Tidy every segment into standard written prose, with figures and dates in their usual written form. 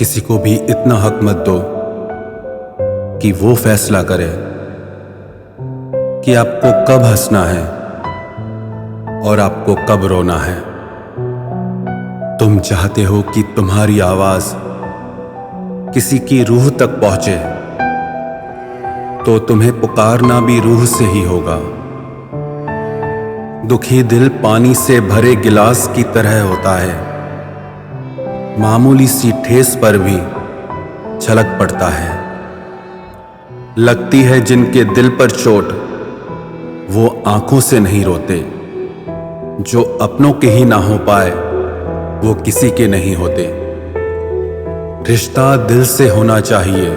किसी को भी इतना हक मत दो कि वो फैसला करे कि आपको कब हंसना है और आपको कब रोना है। तुम चाहते हो कि तुम्हारी आवाज किसी की रूह तक पहुंचे, तो तुम्हें पुकारना भी रूह से ही होगा। दुखी दिल पानी से भरे गिलास की तरह होता है, मामूली सी ठेस पर भी छलक पड़ता है। लगती है जिनके दिल पर चोट, वो आंखों से नहीं रोते। जो अपनों के ही ना हो पाए, वो किसी के नहीं होते। रिश्ता दिल से होना चाहिए,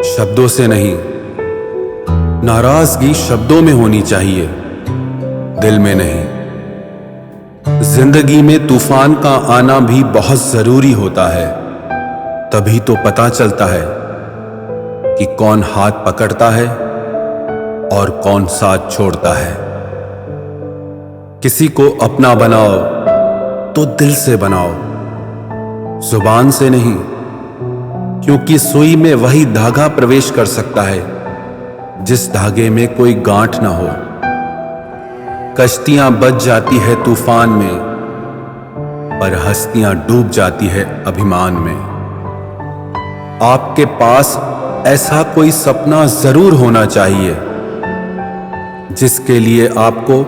शब्दों से नहीं। नाराजगी शब्दों में होनी चाहिए, दिल में नहीं। जिंदगी में तूफान का आना भी बहुत जरूरी होता है, तभी तो पता चलता है कि कौन हाथ पकड़ता है और कौन साथ छोड़ता है। किसी को अपना बनाओ तो दिल से बनाओ, जुबान से नहीं, क्योंकि सुई में वही धागा प्रवेश कर सकता है जिस धागे में कोई गांठ ना हो। कश्तियां बच जाती है तूफान में, पर हस्तियां डूब जाती है अभिमान में। आपके पास ऐसा कोई सपना जरूर होना चाहिए जिसके लिए आपको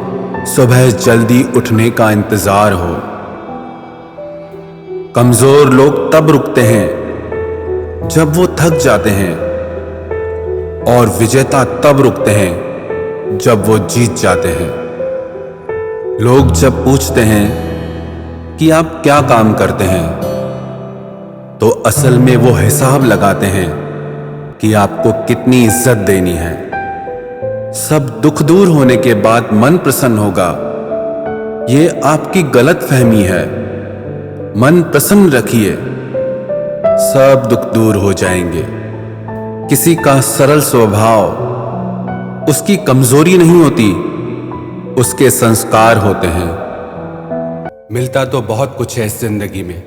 सुबह जल्दी उठने का इंतजार हो। कमजोर लोग तब रुकते हैं जब वो थक जाते हैं, और विजेता तब रुकते हैं जब वो जीत जाते हैं। लोग जब पूछते हैं कि आप क्या काम करते हैं, तो असल में वो हिसाब लगाते हैं कि आपको कितनी इज्जत देनी है। सब दुख दूर होने के बाद मन प्रसन्न होगा, ये आपकी गलत फहमी है। मन प्रसन्न रखिए, सब दुख दूर हो जाएंगे। किसी का सरल स्वभाव उसकी कमजोरी नहीं होती, उसके संस्कार होते हैं। मिलता तो बहुत कुछ है इस जिंदगी में,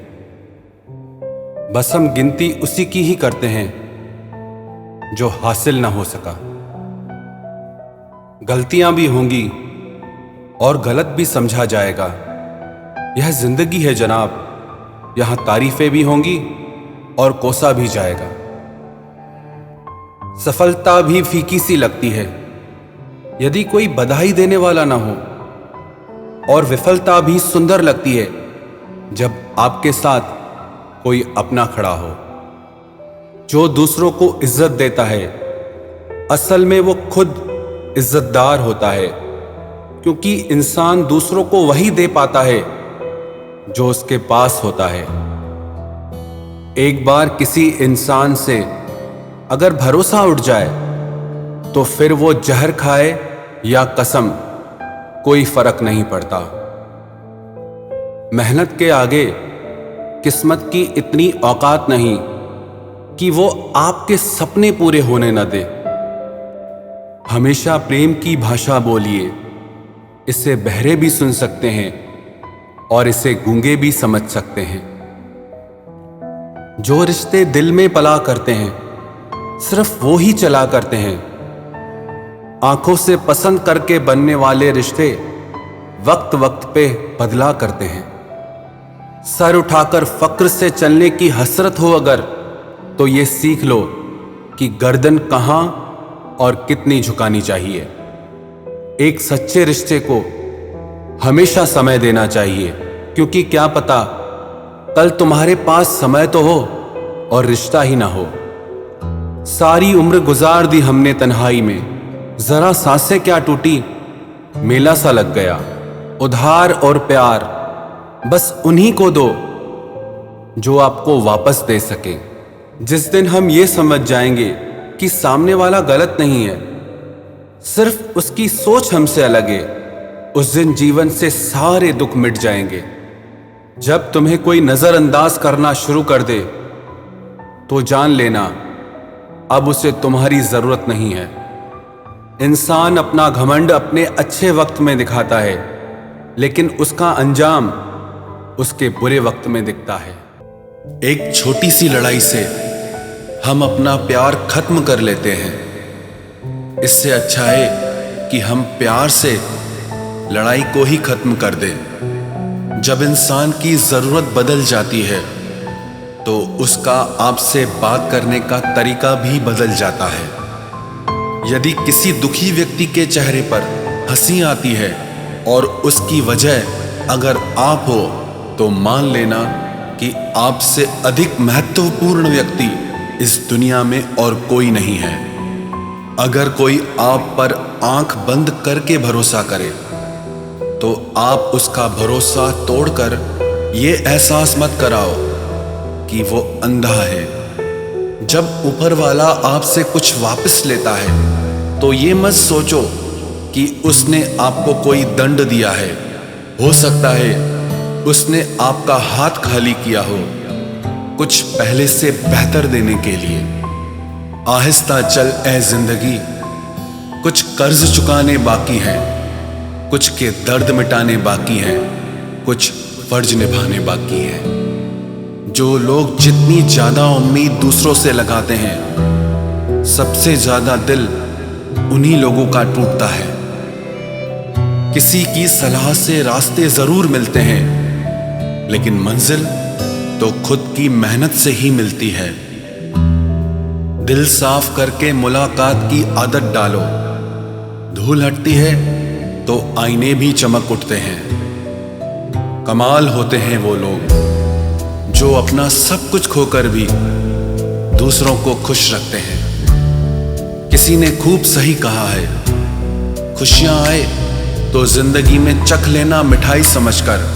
बस हम गिनती उसी की ही करते हैं जो हासिल ना हो सका। गलतियां भी होंगी और गलत भी समझा जाएगा। यह जिंदगी है जनाब, यहां तारीफें भी होंगी और कोसा भी जाएगा। सफलता भी फीकी सी लगती है यदि कोई बधाई देने वाला ना हो, और विफलता भी सुंदर लगती है जब आपके साथ कोई अपना खड़ा हो। जो दूसरों को इज्जत देता है, असल में वो खुद इज्जतदार होता है, क्योंकि इंसान दूसरों को वही दे पाता है जो उसके पास होता है। एक बार किसी इंसान से अगर भरोसा उठ जाए, तो फिर वो जहर खाए या कसम, कोई फर्क नहीं पड़ता। मेहनत के आगे किस्मत की इतनी औकात नहीं कि वो आपके सपने पूरे होने न दे। हमेशा प्रेम की भाषा बोलिए, इसे बहरे भी सुन सकते हैं और इसे गूंगे भी समझ सकते हैं। जो रिश्ते दिल में पला करते हैं, सिर्फ वो ही चला करते हैं। आंखों से पसंद करके बनने वाले रिश्ते वक्त वक्त पे बदला करते हैं। सर उठाकर फक्र से चलने की हसरत हो अगर, तो ये सीख लो कि गर्दन कहां और कितनी झुकानी चाहिए। एक सच्चे रिश्ते को हमेशा समय देना चाहिए, क्योंकि क्या पता कल तुम्हारे पास समय तो हो और रिश्ता ही ना हो। सारी उम्र गुजार दी हमने तन्हाई में, जरा सांसें क्या टूटी, मेला सा लग गया। उधार और प्यार बस उन्हीं को दो जो आपको वापस दे सके। जिस दिन हम ये समझ जाएंगे कि सामने वाला गलत नहीं है, सिर्फ उसकी सोच हमसे अलग है, उस दिन जीवन से सारे दुख मिट जाएंगे। जब तुम्हें कोई नजरअंदाज करना शुरू कर दे, तो जान लेना अब उसे तुम्हारी जरूरत नहीं है। इंसान अपना घमंड अपने अच्छे वक्त में दिखाता है, लेकिन उसका अंजाम उसके बुरे वक्त में दिखता है। एक छोटी सी लड़ाई से हम अपना प्यार खत्म कर लेते हैं। इससे अच्छा है कि हम प्यार से लड़ाई को ही खत्म कर दें। जब इंसान की जरूरत बदल जाती है तो उसका आपसे बात करने का तरीका भी बदल जाता है। यदि किसी दुखी व्यक्ति के चेहरे पर हंसी आती है और उसकी वजह अगर आप हो, तो मान लेना कि आपसे अधिक महत्वपूर्ण व्यक्ति इस दुनिया में और कोई नहीं है। अगर कोई आप पर आंख बंद करके भरोसा करे तो आप उसका भरोसा तोड़कर ये एहसास मत कराओ कि वो अंधा है। जब ऊपर वाला आपसे कुछ वापस लेता है तो ये मत सोचो कि उसने आपको कोई दंड दिया है। हो सकता है उसने आपका हाथ खाली किया हो कुछ पहले से बेहतर देने के लिए। आहिस्ता चल ए जिंदगी, कुछ कर्ज चुकाने बाकी हैं, कुछ के दर्द मिटाने बाकी हैं, कुछ फर्ज निभाने बाकी हैं। जो लोग जितनी ज्यादा उम्मीद दूसरों से लगाते हैं, सबसे ज्यादा दिल उन्हीं लोगों का टूटता है। किसी की सलाह से रास्ते जरूर मिलते हैं, लेकिन मंजिल तो खुद की मेहनत से ही मिलती है। दिल साफ करके मुलाकात की आदत डालो। धूल हटती है तो आईने भी चमक उठते हैं। कमाल होते हैं वो लोग जो अपना सब कुछ खोकर भी दूसरों को खुश रखते हैं। किसी ने खूब सही कहा है, खुशियां आए तो जिंदगी में चख लेना मिठाई समझकर,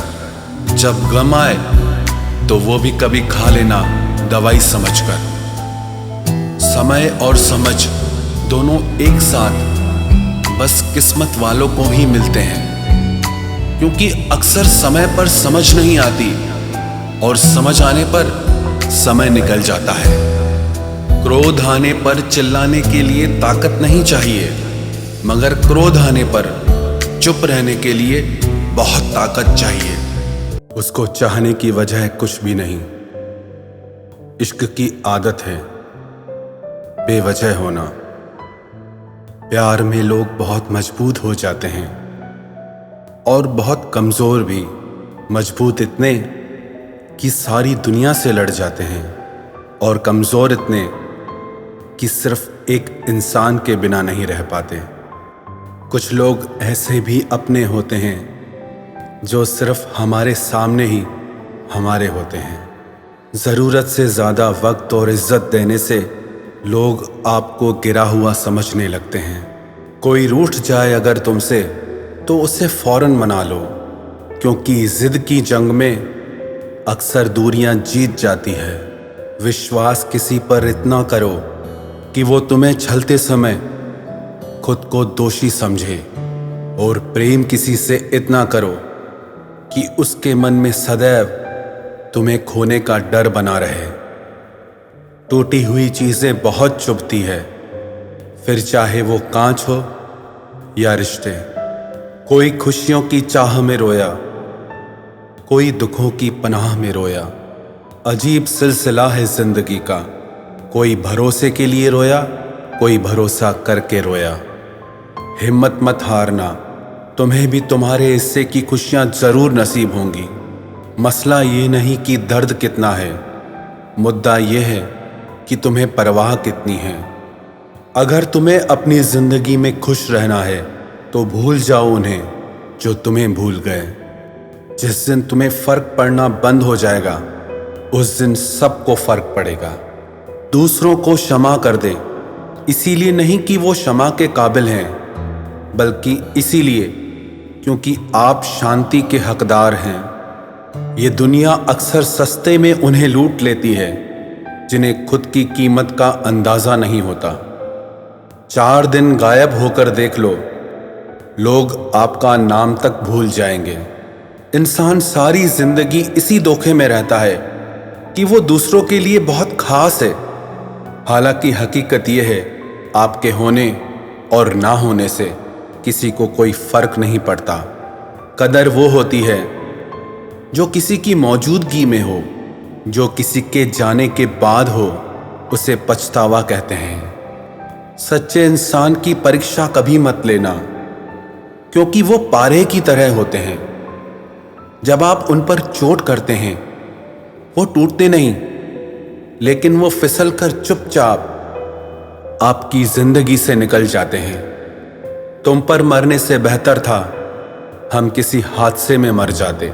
जब गम आए तो वो भी कभी खा लेना दवाई समझकर। समय और समझ दोनों एक साथ बस किस्मत वालों को ही मिलते हैं, क्योंकि अक्सर समय पर समझ नहीं आती और समझ आने पर समय निकल जाता है। क्रोध आने पर चिल्लाने के लिए ताकत नहीं चाहिए, मगर क्रोध आने पर चुप रहने के लिए बहुत ताकत चाहिए। उसको चाहने की वजह कुछ भी नहीं, इश्क की आदत है बेवजह होना। प्यार में लोग बहुत मजबूत हो जाते हैं और बहुत कमजोर भी। मजबूत इतने कि सारी दुनिया से लड़ जाते हैं, और कमजोर इतने कि सिर्फ एक इंसान के बिना नहीं रह पाते। कुछ लोग ऐसे भी अपने होते हैं जो सिर्फ हमारे सामने ही हमारे होते हैं। ज़रूरत से ज़्यादा वक्त और इज्जत देने से लोग आपको गिरा हुआ समझने लगते हैं। कोई रूठ जाए अगर तुमसे तो उसे फौरन मना लो, क्योंकि जिद की जंग में अक्सर दूरियां जीत जाती है। विश्वास किसी पर इतना करो कि वो तुम्हें छलते समय खुद को दोषी समझे, और प्रेम किसी से इतना करो कि उसके मन में सदैव तुम्हें खोने का डर बना रहे। टूटी हुई चीजें बहुत चुभती है, फिर चाहे वो कांच हो या रिश्ते। कोई खुशियों की चाह में रोया, कोई दुखों की पनाह में रोया। अजीब सिलसिला है जिंदगी का, कोई भरोसे के लिए रोया, कोई भरोसा करके रोया। हिम्मत मत हारना, तुम्हें भी तुम्हारे हिस्से की खुशियां जरूर नसीब होंगी। मसला ये नहीं कि दर्द कितना है, मुद्दा ये है कि तुम्हें परवाह कितनी है। अगर तुम्हें अपनी जिंदगी में खुश रहना है तो भूल जाओ उन्हें जो तुम्हें भूल गए। जिस दिन तुम्हें फर्क पड़ना बंद हो जाएगा, उस दिन सबको फर्क पड़ेगा। दूसरों को क्षमा कर दे, इसीलिए नहीं कि वो क्षमा के काबिल हैं, बल्कि इसीलिए क्योंकि आप शांति के हकदार हैं। ये दुनिया अक्सर सस्ते में उन्हें लूट लेती है जिन्हें खुद की कीमत का अंदाजा नहीं होता। 4 दिन गायब होकर देख लो, लोग आपका नाम तक भूल जाएंगे। इंसान सारी जिंदगी इसी धोखे में रहता है कि वो दूसरों के लिए बहुत खास है। हालांकि हकीकत यह है, आपके होने और ना होने से किसी को कोई फर्क नहीं पड़ता। कदर वो होती है जो किसी की मौजूदगी में हो, जो किसी के जाने के बाद हो उसे पछतावा कहते हैं। सच्चे इंसान की परीक्षा कभी मत लेना, क्योंकि वो पारे की तरह होते हैं। जब आप उन पर चोट करते हैं वो टूटते नहीं, लेकिन वो फिसल कर चुपचाप आपकी जिंदगी से निकल जाते हैं। तुम पर मरने से बेहतर था हम किसी हादसे में मर जाते।